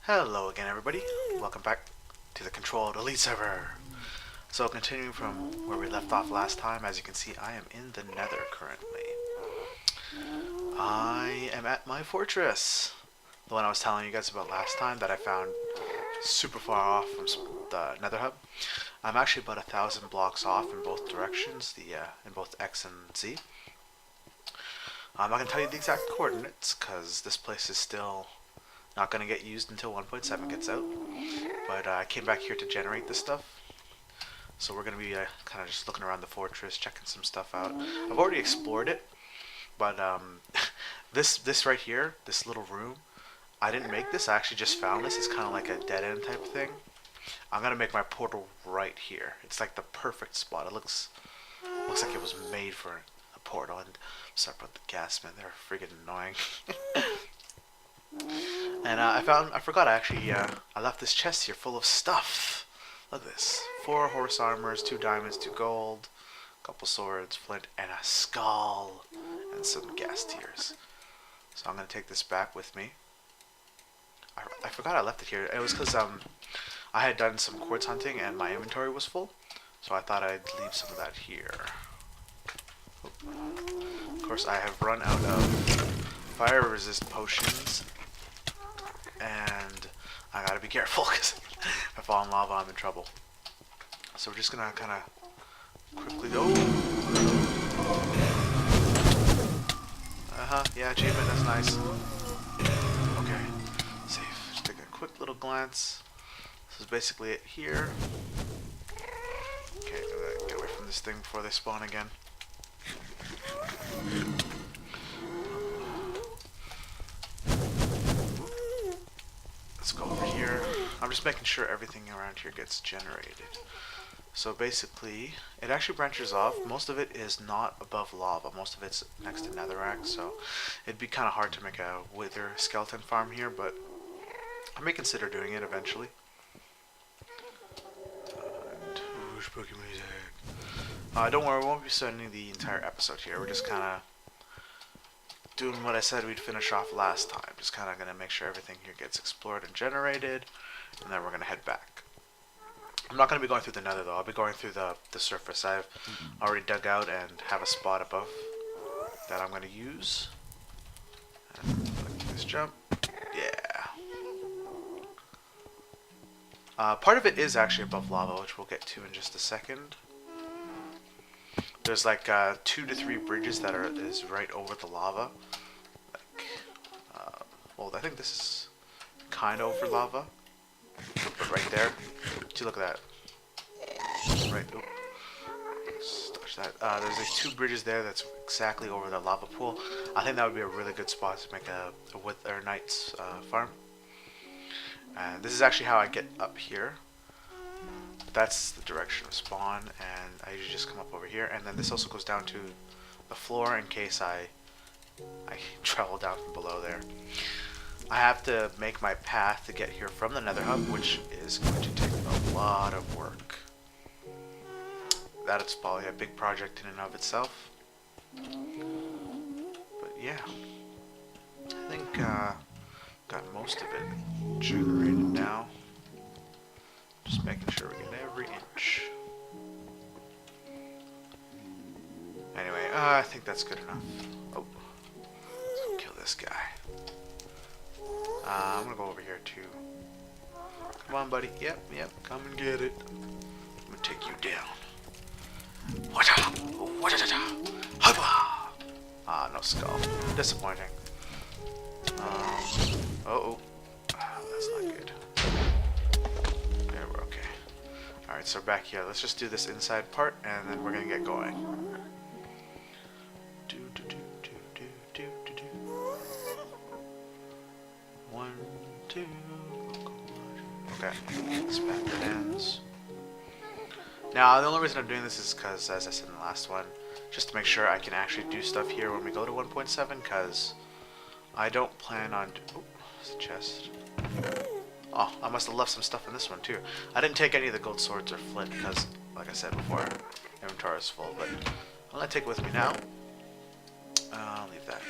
Hello again, everybody. Welcome back to the Controlled Elite server. So, continuing from where we left off last time, as you can see, I am in the Nether currently. I am at my fortress, the one I was telling you guys about last time that I found super far off from the Nether hub. I'm actually about 1,000 blocks off in both directions, in both X and Z. I'm not going to tell you the exact coordinates because this place is still not going to get used until 1.7 gets out. But I came back here to generate this stuff. So we're going to be kind of just looking around the fortress, checking some stuff out. I've already explored it, but this right here, this little room, I didn't make this. I actually just found this. It's kind of like a dead end type thing. I'm going to make my portal right here. It's like the perfect spot. It looks like it was made for a portal. And sorry about the gas, man. They're freaking annoying. And I forgot I left this chest here full of stuff. Look at this. 4 horse armors, 2 diamonds, 2 gold, a couple swords, flint, and a skull, and some gas tiers. So I'm going to take this back with me. I forgot I left it here. It was because I had done some quartz hunting and my inventory was full. So I thought I'd leave some of that here. Of course, I have run out of fire resist potions. And I gotta be careful because if I fall in lava, I'm in trouble. So we're just gonna kind of quickly go. Yeah, achievement, that's nice. Okay, safe. Just take a quick little glance. This is basically it here. Okay, get away from this thing before they spawn again. Let's go over here. I'm just making sure everything around here gets generated. So basically, it actually branches off. Most of it is not above lava. Most of it's next to netherrack, so it'd be kind of hard to make a wither skeleton farm here, but I may consider doing it eventually. And, spooky music. Don't worry, we won't be spending the entire episode here. We're just kind of doing what I said we'd finish off last time. Just kind of going to make sure everything here gets explored and generated, and then we're going to head back. I'm not going to be going through the nether though. I'll be going through the surface. I've already dug out and have a spot above that I'm going to use. And this jump. Yeah. Part of it is actually above lava, which we'll get to in just a second. There's like 2 to 3 bridges that is right over the lava. Like, well, I think this is kind of over lava, but right there. See, look at that. Right. Oh, touch that. There's like 2 bridges there that's exactly over the lava pool. I think that would be a really good spot to make a Wither Knight's farm. And this is actually how I get up here. That's the direction of spawn, and I usually just come up over here, and then this also goes down to the floor in case I travel down from below there. I have to make my path to get here from the nether hub, which is going to take a lot of work. That's probably a big project in and of itself. But yeah, I think got most of it generated now. Just making sure we get every inch. Anyway, I think that's good enough. Oh, let's kill this guy. I'm gonna go over here too. Come on, buddy. Yep, come and get it. I'm gonna take you down. No skull. Disappointing. Uh-oh. That's not good. We're okay. Alright, so back here. Let's just do this inside part, and then we're gonna get going. One, two. Okay. Spam your hands. Now, the only reason I'm doing this is because, as I said in the last one, just to make sure I can actually do stuff here when we go to 1.7, because I don't plan on... Oh, there's a chest. Oh, I must have left some stuff in this one too. I didn't take any of the gold swords or flint because, like I said before, inventory is full. But I'm gonna take it with me now. I'll leave that.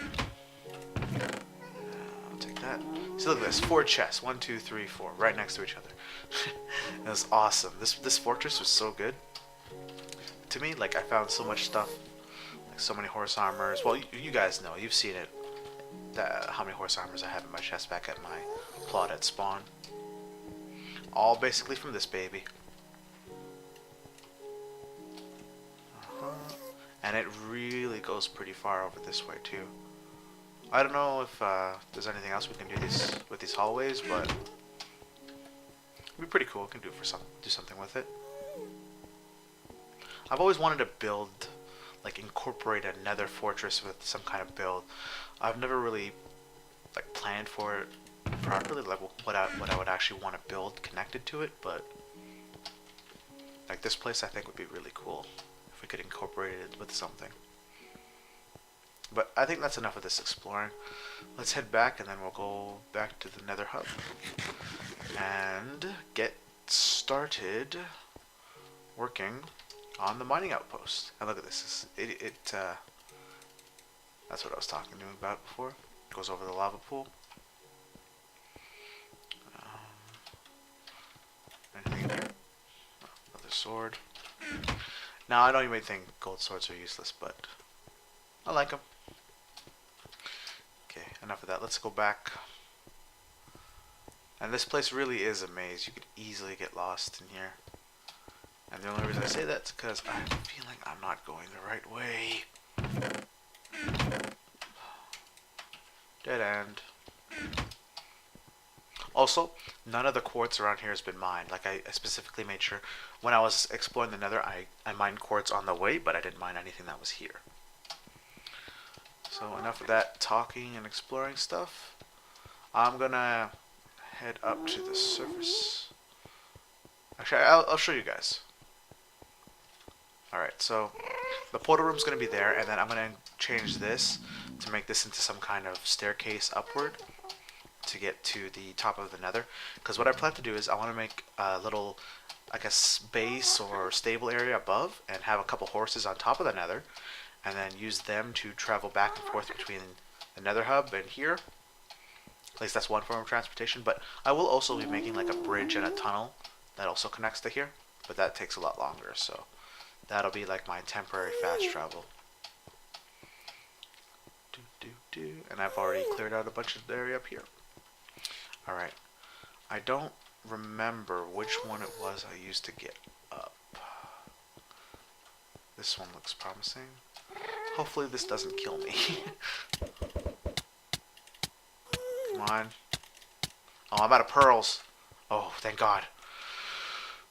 take that. See, look at this. 4 chests. 1, 2, 3, 4. Right next to each other. It was awesome. This fortress was so good. To me, like, I found so much stuff. Like, so many horse armors. Well, you guys know. You've seen it. How many horse armors I have in my chest back at my plot at spawn. All basically from this baby. And it really goes pretty far over this way too. I don't know if there's anything else we can do with these hallways, but it'd be pretty cool. We can do something with it. I've always wanted to build, like, incorporate a nether fortress with some kind of build. I've never really, like, planned for it properly, like what I would actually want to build connected to it, but like this place I think would be really cool if we could incorporate it with something. But I think that's enough of this exploring. Let's head back and then we'll go back to the Nether hub and get started working on the mining outpost. And look at this. That's what I was talking to him about before. It goes over the lava pool. Anything in here? Oh, another sword. Now I know you may think gold swords are useless, but I like them. Okay, enough of that. Let's go back. And this place really is a maze. You could easily get lost in here. And the only reason I say that is because I'm feeling I'm not going the right way. Dead end. Also, none of the quartz around here has been mined. Like, I specifically made sure when I was exploring the Nether, I mined quartz on the way, but I didn't mine anything that was here. So enough of that talking and exploring stuff. I'm gonna head up to the surface. Actually, I'll show you guys. Alright, so the portal room's gonna be there, and then I'm gonna change this to make this into some kind of staircase upward to get to the top of the Nether. Because what I plan to do is I want to make a little, I guess, base or stable area above and have a couple horses on top of the Nether, and then use them to travel back and forth between the Nether hub and here. At least that's one form of transportation. But I will also be making like a bridge and a tunnel that also connects to here, but that takes a lot longer, so that'll be like my temporary fast travel. And I've already cleared out a bunch of the area up here. Alright, I don't remember which one it was I used to get up. This one looks promising. Hopefully this doesn't kill me. Come on. Oh, I'm out of pearls. Oh, thank God.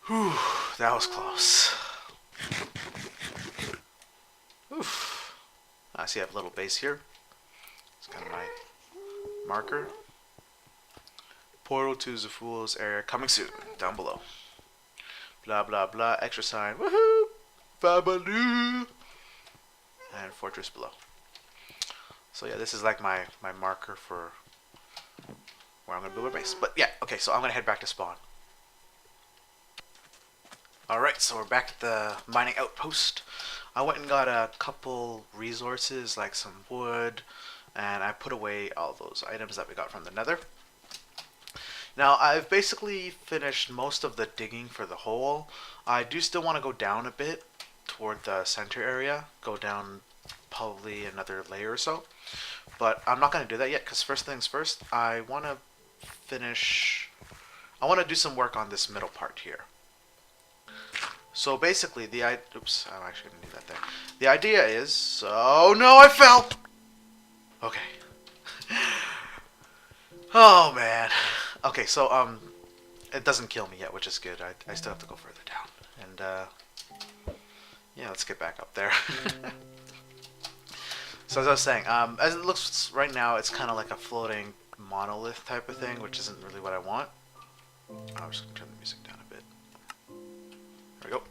Whew, that was close. Oof. I see I have a little base here. It's kind of my marker. Portal to ZaFool's area coming soon. Down below. Blah blah blah. Extra sign. Woohoo! Fabaloo! And fortress below. So yeah, this is like my marker for where I'm gonna build my base. But yeah, okay. So I'm gonna head back to spawn. Alright, so we're back at the mining outpost. I went and got a couple resources like some wood, and I put away all those items that we got from the Nether. Now, I've basically finished most of the digging for the hole. I do still want to go down a bit toward the center area. Go down probably another layer or so. But I'm not going to do that yet because first things first, I want to do some work on this middle part here. So basically, oops, I'm actually going to do that there. The idea is, oh no, I fell! Okay. Oh man. Okay, so it doesn't kill me yet, which is good. I still have to go further down, and yeah, let's get back up there. So as I was saying, as it looks right now, it's kind of like a floating monolith type of thing, which isn't really what I want. I'm just gonna turn the music down a bit. There we go.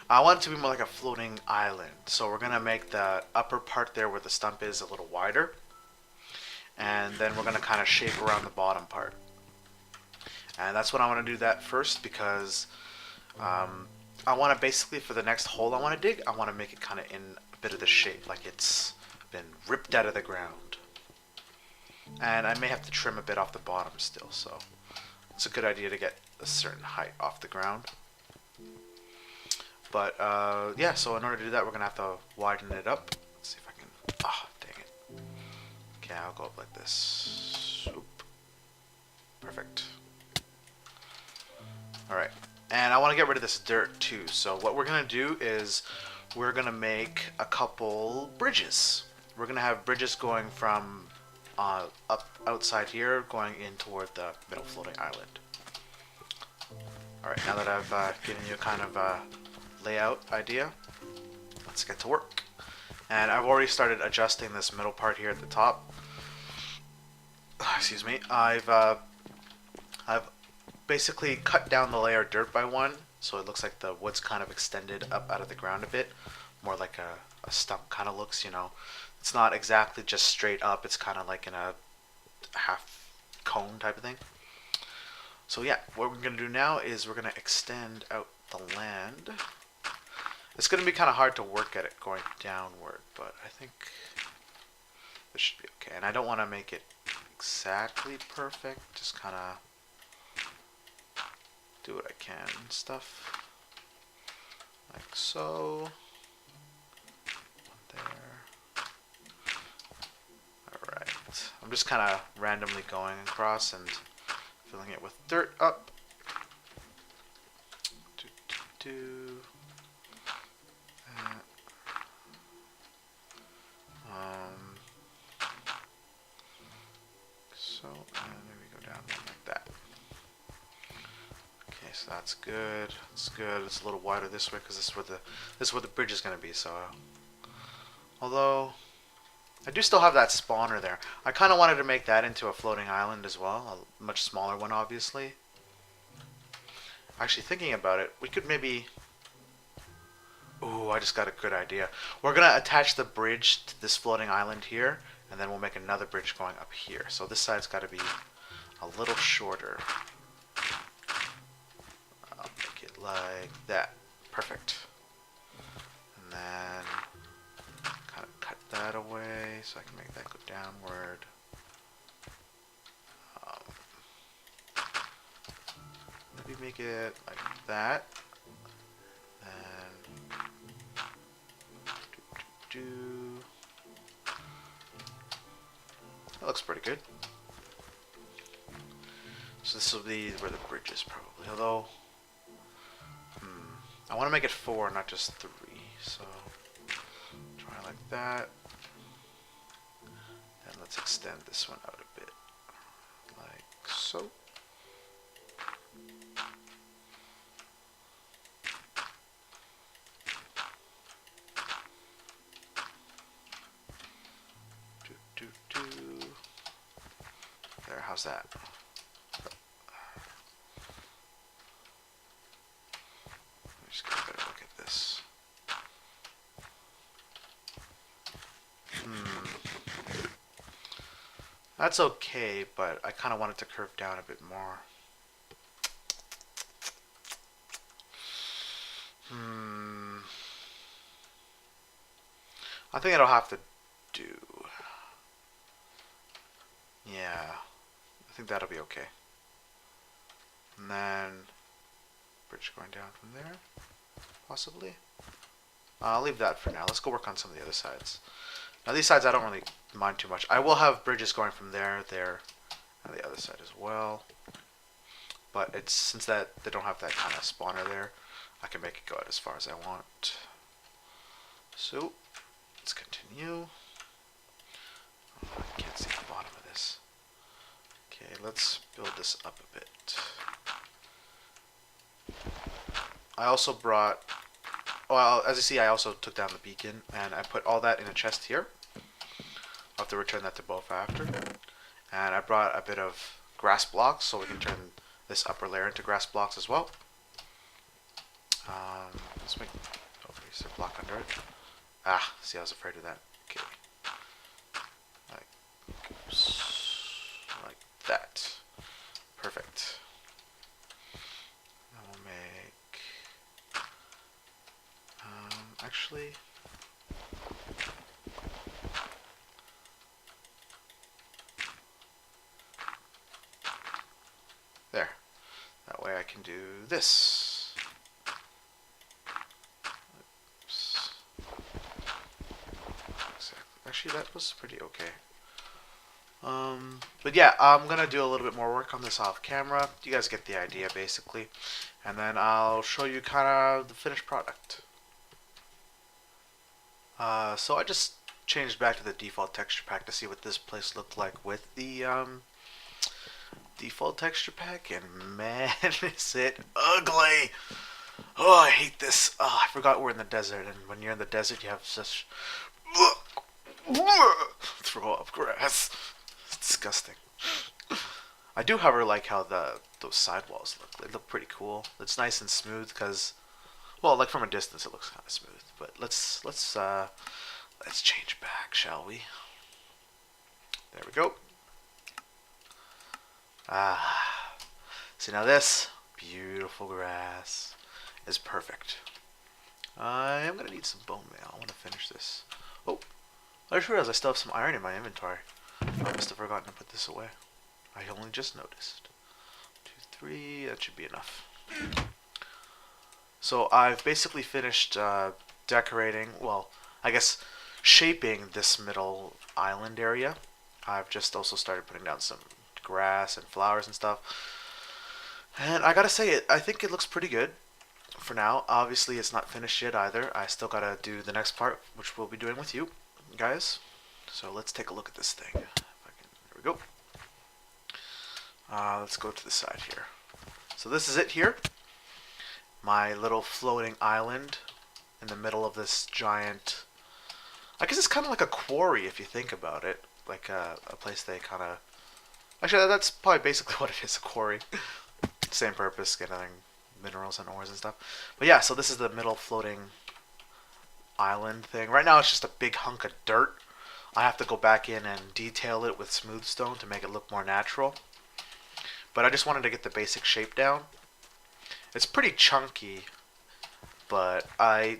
I want it to be more like a floating island, so we're gonna make the upper part there where the stump is a little wider, and then we're gonna kind of shape around the bottom part. And that's what I want to do that first because I want to basically, for the next hole I want to dig, I want to make it kind of in a bit of the shape, like it's been ripped out of the ground. And I may have to trim a bit off the bottom still, so it's a good idea to get a certain height off the ground. But yeah, so in order to do that, we're gonna have to widen it up. Let's see if I can. Ah, dang it. Okay, I'll go up like this. Oop. Perfect. Alright. And I want to get rid of this dirt too. So what we're going to do is we're going to make a couple bridges. We're going to have bridges going from up outside here going in toward the middle floating island. Alright, now that I've given you a kind of layout idea, let's get to work. And I've already started adjusting this middle part here at the top. Excuse me. I've basically cut down the layer dirt by one, so it looks like the wood's kind of extended up out of the ground a bit, more like a stump kind of looks, you know. It's not exactly just straight up, it's kind of like in a half cone type of thing. So yeah, what we're going to do now is we're going to extend out the land. It's going to be kind of hard to work at it going downward, but I think this should be okay. And I don't want to make it exactly perfect, just kind of do what I can and stuff, like so. One there. Alright, I'm just kind of randomly going across and filling it with dirt up. That. So, and then we go down like that. Okay, so that's good. It's good. It's a little wider this way because this is where the bridge is going to be. So, although I do still have that spawner there, I kind of wanted to make that into a floating island as well, a much smaller one, obviously. Actually, thinking about it, we could maybe. Ooh, I just got a good idea. We're gonna attach the bridge to this floating island here, and then we'll make another bridge going up here. So this side's got to be a little shorter. I'll make it like that. Perfect. And then kind of cut that away so I can make that go downward. Maybe make it like that. Then that looks pretty good. So this will be where the bridge is probably. Although, I want to make it 4, not just 3. So try like that. And let's extend this one out a bit, like so. There, how's that? Just get a better look at this. That's okay, but I kind of want it to curve down a bit more. I think it'll have to do. Yeah, I think that'll be okay. And then bridge going down from there, possibly. I'll leave that for now. Let's go work on some of the other sides. Now these sides I don't really mind too much. I will have bridges going from there, there, and the other side as well. But it's since that they don't have that kind of spawner there, I can make it go out as far as I want. So let's continue. Oh, I can't see the bottom of this. Okay, let's build this up a bit. I also brought, well, as you see, I also took down the beacon, and I put all that in a chest here. I'll have to return that to both after. And I brought a bit of grass blocks, so we can turn this upper layer into grass blocks as well. Let's make, oh, is there a block under it? Ah, see, I was afraid of that. Okay. Like that. Perfect. And we'll make, actually, That way I can do this. Oops. Actually, that was pretty okay. But yeah, I'm gonna do a little bit more work on this off camera. You guys get the idea, basically. And then I'll show you kind of the finished product. So I just changed back to the default texture pack to see what this place looked like with the default texture pack, and man, is it ugly! Oh, I hate this. Oh, I forgot we're in the desert, and when you're in the desert, you have such throw up grass. It's disgusting. I do, however, like how those sidewalls look. They look pretty cool. It's nice and smooth because, well, like from a distance, it looks kind of smooth. But let's change back, shall we? There we go. Ah, see, now this beautiful grass is perfect. I am gonna need some bone meal. I want to finish this. Oh, I just realized I still have some iron in my inventory. I must have forgotten to put this away. I only just noticed. 2, 3, that should be enough. So I've basically finished decorating, well, I guess shaping this middle island area. I've just also started putting down some grass and flowers and stuff. And I gotta say, I think it looks pretty good for now. Obviously, it's not finished yet either. I still gotta do the next part, which we'll be doing with you guys. So let's take a look at this thing. If I can, there we go. Let's go to the side here. So this is it here. My little floating island in the middle of this giant... I guess it's kind of like a quarry if you think about it. Like a place they kind of... Actually, that's probably basically what it is, a quarry. Same purpose, getting minerals and ores and stuff. But yeah, so this is the middle floating island thing. Right now it's just a big hunk of dirt. I have to go back in and detail it with smooth stone to make it look more natural. But I just wanted to get the basic shape down. It's pretty chunky, but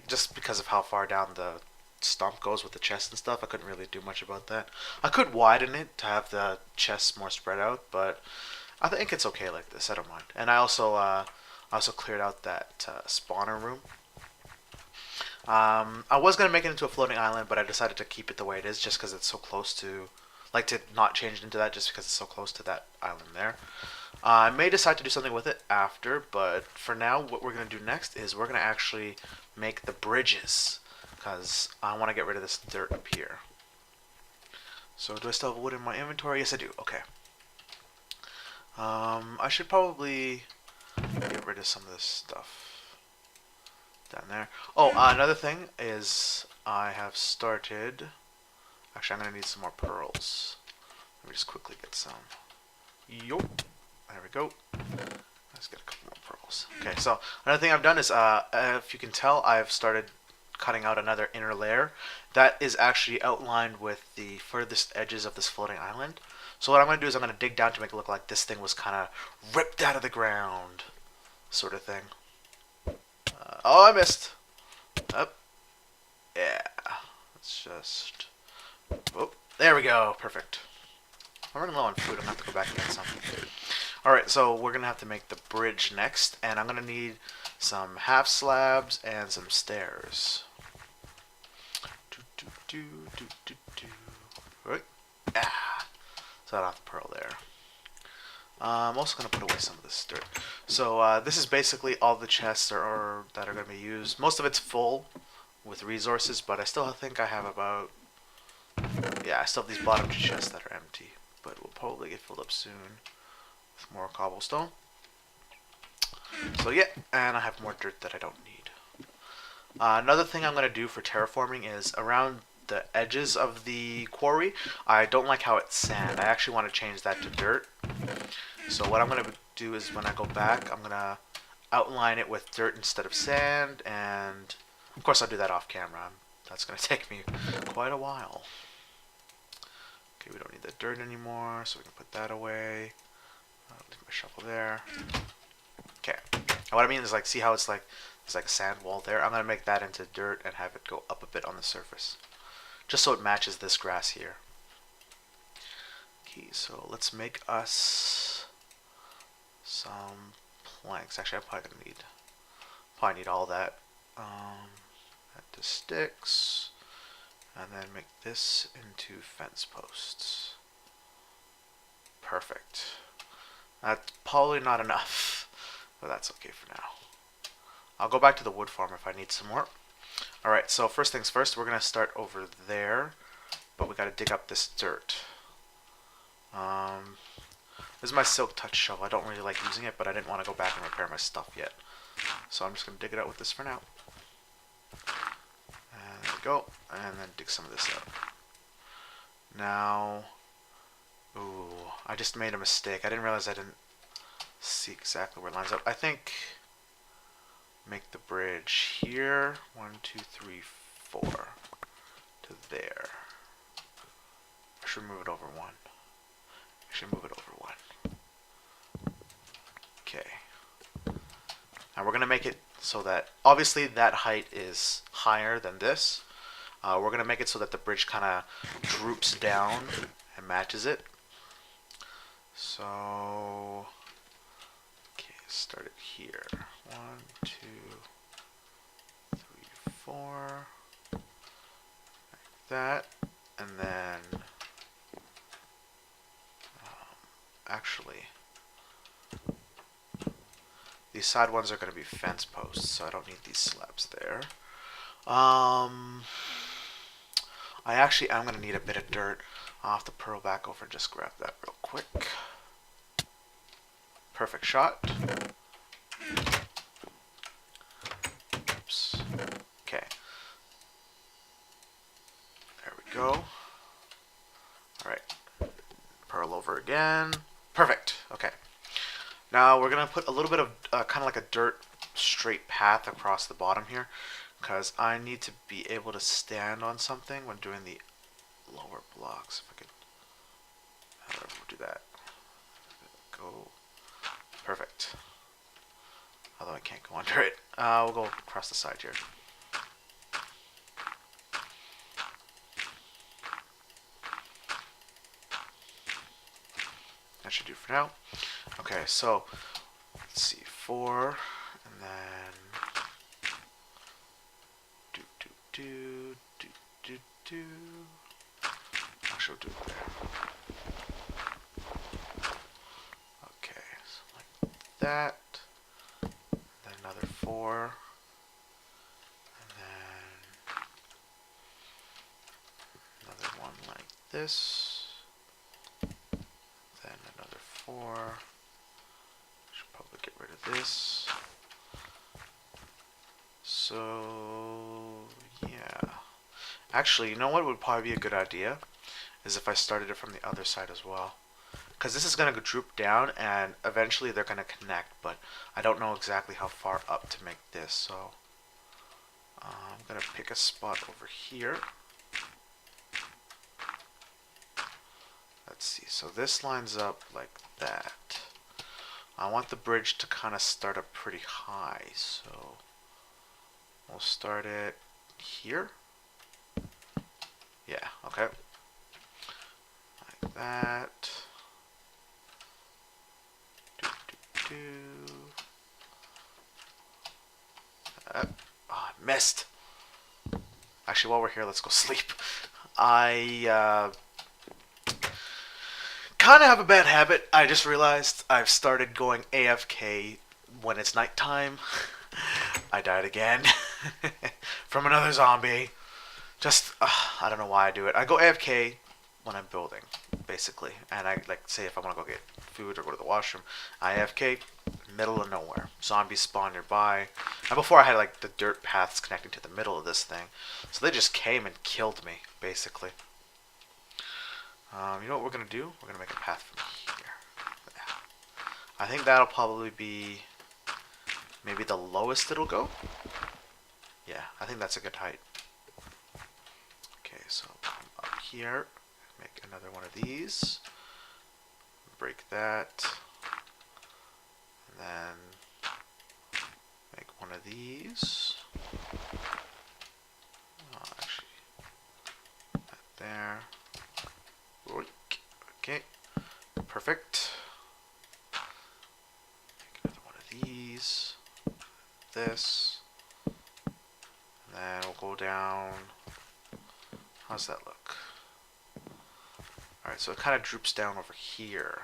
just because of how far down the stump goes with the chest and stuff, I couldn't really do much about that. I could widen it to have the chest more spread out, but I think it's okay like this. I don't mind. And I also cleared out that spawner room. I was gonna make it into a floating island, but I decided to keep it the way it is, just because it's so close to, like, to not change it into that, just because it's so close to that island there. I may decide to do something with it after, but for now, what we're going to do next is we're going to actually make the bridges, because I want to get rid of this dirt up here. So do I still have wood in my inventory? Yes, I do. Okay. I should probably get rid of some of this stuff down there. Oh, another thing is I have started... Actually, I'm going to need some more pearls. Let me just quickly get some. Yo. There we go. Let's get a couple more pearls. Okay, so another thing I've done is, if you can tell, I've started cutting out another inner layer. That is actually outlined with the furthest edges of this floating island. So what I'm going to do is I'm going to dig down to make it look like this thing was kind of ripped out of the ground, sort of thing. Oh, I missed. Up. Yeah. Let's just... Oh, there we go. Perfect. I'm running low on food. I'm going to have to go back and get some. Alright, so we're going to have to make the bridge next, and I'm going to need some half slabs and some stairs. Right. Ah. So I don't have to pearl there. I'm also going to put away some of this dirt. So this is basically all the chests that are going to be used. Most of it's full with resources, but I still think I have about... Yeah, I still have these bottom two chests that are empty, but we'll probably get filled up soon with more cobblestone. So yeah, and I have more dirt that I don't need. Another thing I'm going to do for terraforming is around the edges of the quarry, I don't like how it's sand. I actually want to change that to dirt. So what I'm going to do is when I go back, I'm going to outline it with dirt instead of sand, and of course I'll do that off camera. That's going to take me quite a while. Okay, we don't need the dirt anymore, so we can put that away. Leave my shovel there. Okay. And what I mean is, like, see how it's like there's like a sand wall there? I'm gonna make that into dirt and have it go up a bit on the surface, just so it matches this grass here. Okay, so let's make us some planks. Actually, I'm probably need all that. Add the sticks, and then make this into fence posts. Perfect. That's probably not enough, but that's okay for now. I'll go back to the wood farm if I need some more. Alright, so first things first, we're going to start over there, but we got to dig up this dirt. This is my silk touch shovel. I don't really like using it, but I didn't want to go back and repair my stuff yet. So I'm just going to dig it out with this for now. And there we go. And then dig some of this out. Now, ooh, I just made a mistake. I didn't realize I didn't see exactly where it lines up. I think make the bridge here. 1, 2, 3, 4 to there. I should move it over 1. I should move it over 1. Okay. Now we're going to make it so that, obviously that height is higher than this. We're going to make it so that the bridge kind of droops down and matches it. So, okay, start it here. 1, 2, 3, 4. Like that. And then, actually, these side ones are going to be fence posts, so I don't need these slabs there. I actually am going to need a bit of dirt. I'll have to pearl back over and just grab that real quick. Perfect shot. Oops. Okay. There we go. Alright. Pearl over again. Perfect. Okay. Now we're going to put a little bit of kind of like a dirt straight path across the bottom here, because I need to be able to stand on something when doing the lower blocks. If I could, however, we'll do that. Go. Perfect. Although I can't go under it. We'll go across the side here. That should do for now. Okay, so let's see, 4, and then actually we'll do it there. Okay, so like that, then another 4, and then another one like this, then another 4. Should probably get rid of this. So yeah, actually, you know what would probably be a good idea is if I started it from the other side as well, because this is going to droop down and eventually they're going to connect, but I don't know exactly how far up to make this, so I'm going to pick a spot over here. Let's see, so this lines up like that. I want the bridge to kind of start up pretty high, so we'll start it here. Yeah, okay. Like that. Oh, I missed. Actually, while we're here, let's go sleep. I kind of have a bad habit. I just realized I've started going AFK when it's nighttime. I died again from another zombie. Just, I don't know why I do it. I go AFK when I'm building, basically. And I, like, say if I want to go get food or go to the washroom, I AFK, middle of nowhere. Zombies spawn nearby. And before I had, like, the dirt paths connecting to the middle of this thing. So they just came and killed me, basically. You know what we're going to do? We're going to make a path from here. Yeah. I think that'll probably be maybe the lowest it'll go. Yeah, I think that's a good height. Okay, so come up here, make another one of these, break that, and then make one of these. Oh, actually, that there. Okay, perfect. Make another one of these, this, and then we'll go down. How's that look? Alright, so it kind of droops down over here.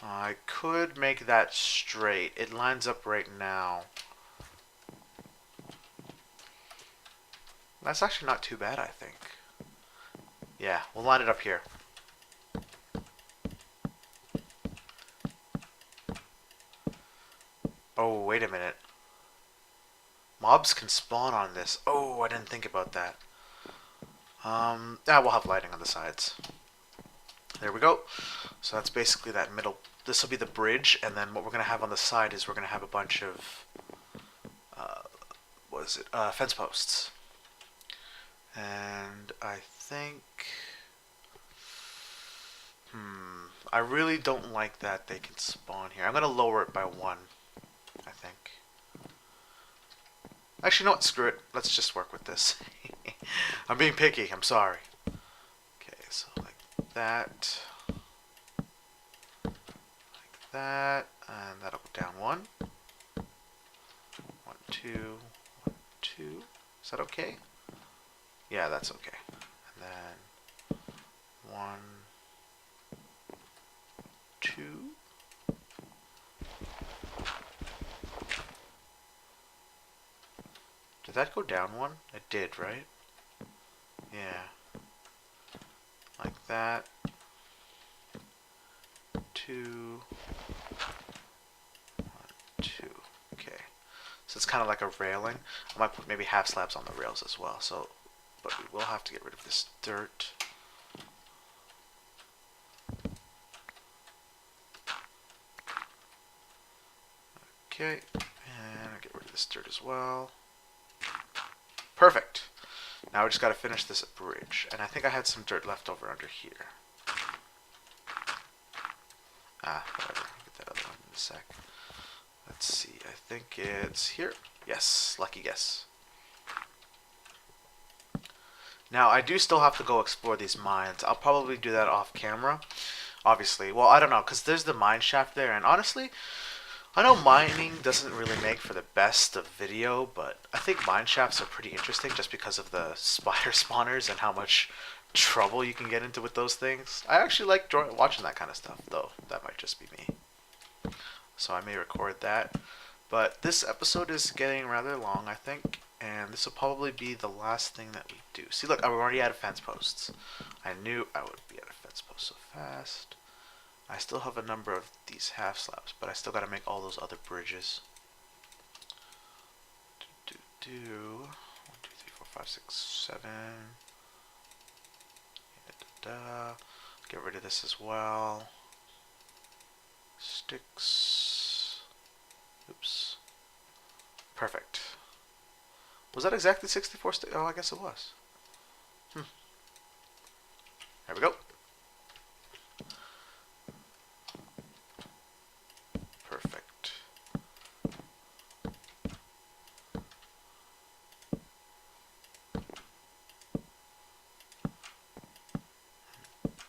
I could make that straight. It lines up right now. That's actually not too bad, I think. Yeah, we'll line it up here. Oh, wait a minute. Mobs can spawn on this. Oh, I didn't think about that. Yeah, we'll have lighting on the sides. There we go. So that's basically that middle. This will be the bridge, and then what we're going to have on the side is we're going to have a bunch of, what is it? Fence posts. And I think, I really don't like that they can spawn here. I'm going to lower it by 1, I think. Actually, no, screw it. Let's just work with this. I'm being picky. I'm sorry. Okay, so like that. Like that. And that'll go down 1. 1, 2. 1, 2. Is that okay? Yeah, that's okay. And then 1, 2. Did that go down 1? It did, right? Yeah. Like that. 2. 1, 2. Okay. So it's kind of like a railing. I might put maybe half slabs on the rails as well. So, but we will have to get rid of this dirt. Okay. And I'll get rid of this dirt as well. Perfect. Now we just got to finish this bridge. And I think I had some dirt left over under here. Ah, whatever. I'll get that other one in a sec. Let's see. I think it's here. Yes, lucky guess. Now, I do still have to go explore these mines. I'll probably do that off camera. Obviously. Well, I don't know, because there's the mine shaft there. And honestly, I know mining doesn't really make for the best of video, but I think mine shafts are pretty interesting just because of the spider spawners and how much trouble you can get into with those things. I actually like watching that kind of stuff, though. That might just be me. So I may record that. But this episode is getting rather long, I think. And this will probably be the last thing that we do. See, look, I'm already out of fence posts. I knew I would be out of fence posts so fast. I still have a number of these half slabs, but I still got to make all those other bridges. 1, 2, 3, 4, 5, 6, 7. Get rid of this as well. Sticks. Oops. Perfect. Was that exactly 64 sticks? Oh, I guess it was. There we go. Perfect.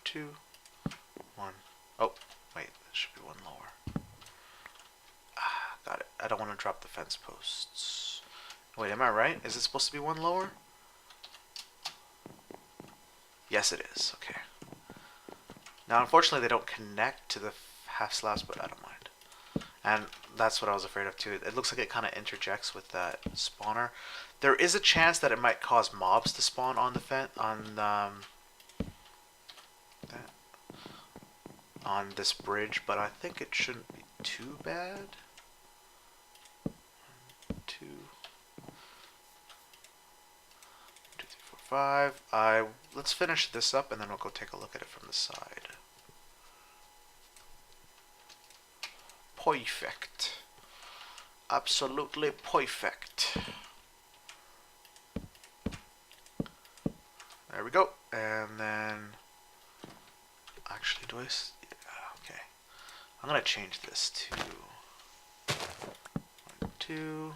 Two, 1. Oh, wait, that should be 1 lower. Ah, got it. I don't want to drop the fence posts. Wait, am I right? Is it supposed to be 1 lower? Yes, it is. Okay. Now, unfortunately, they don't connect to the half slabs, but I don't mind. And that's what I was afraid of too. It looks like it kind of interjects with that spawner. There is a chance that it might cause mobs to spawn on the on this bridge, but I think it shouldn't be too bad. 1, 2, 3, 4, 5. Let's finish this up, and then we'll go take a look at it from the side. Perfect. Absolutely perfect. There we go. And then, actually, yeah, okay. I'm gonna change this to 1, 2.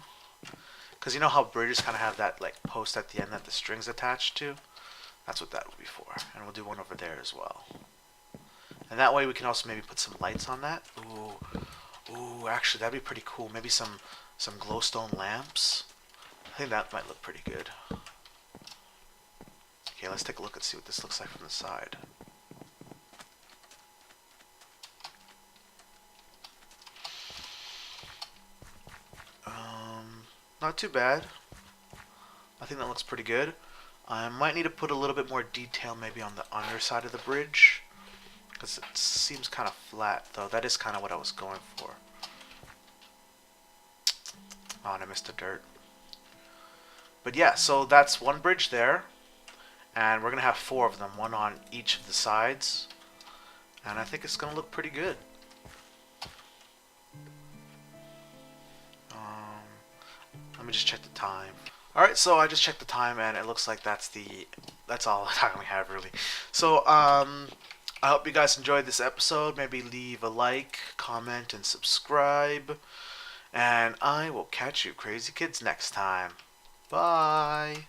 Because you know how bridges kind of have that like post at the end that the string's attached to? That's what that would be for. And we'll do one over there as well. And that way we can also maybe put some lights on that. Ooh. Ooh, actually, that'd be pretty cool. Maybe some glowstone lamps. I think that might look pretty good. Okay, let's take a look and see what this looks like from the side. Not too bad. I think that looks pretty good. I might need to put a little bit more detail maybe on the underside of the bridge, because it seems kind of flat, though. That is kind of what I was going for. Oh, and I missed the dirt. But yeah, so that's one bridge there. And we're going to have 4 of them, one on each of the sides. And I think it's going to look pretty good. Let me just check the time. Alright, so I just checked the time and it looks like that's all the time we have, really. So, I hope you guys enjoyed this episode. Maybe leave a like, comment, and subscribe. And I will catch you crazy kids next time. Bye!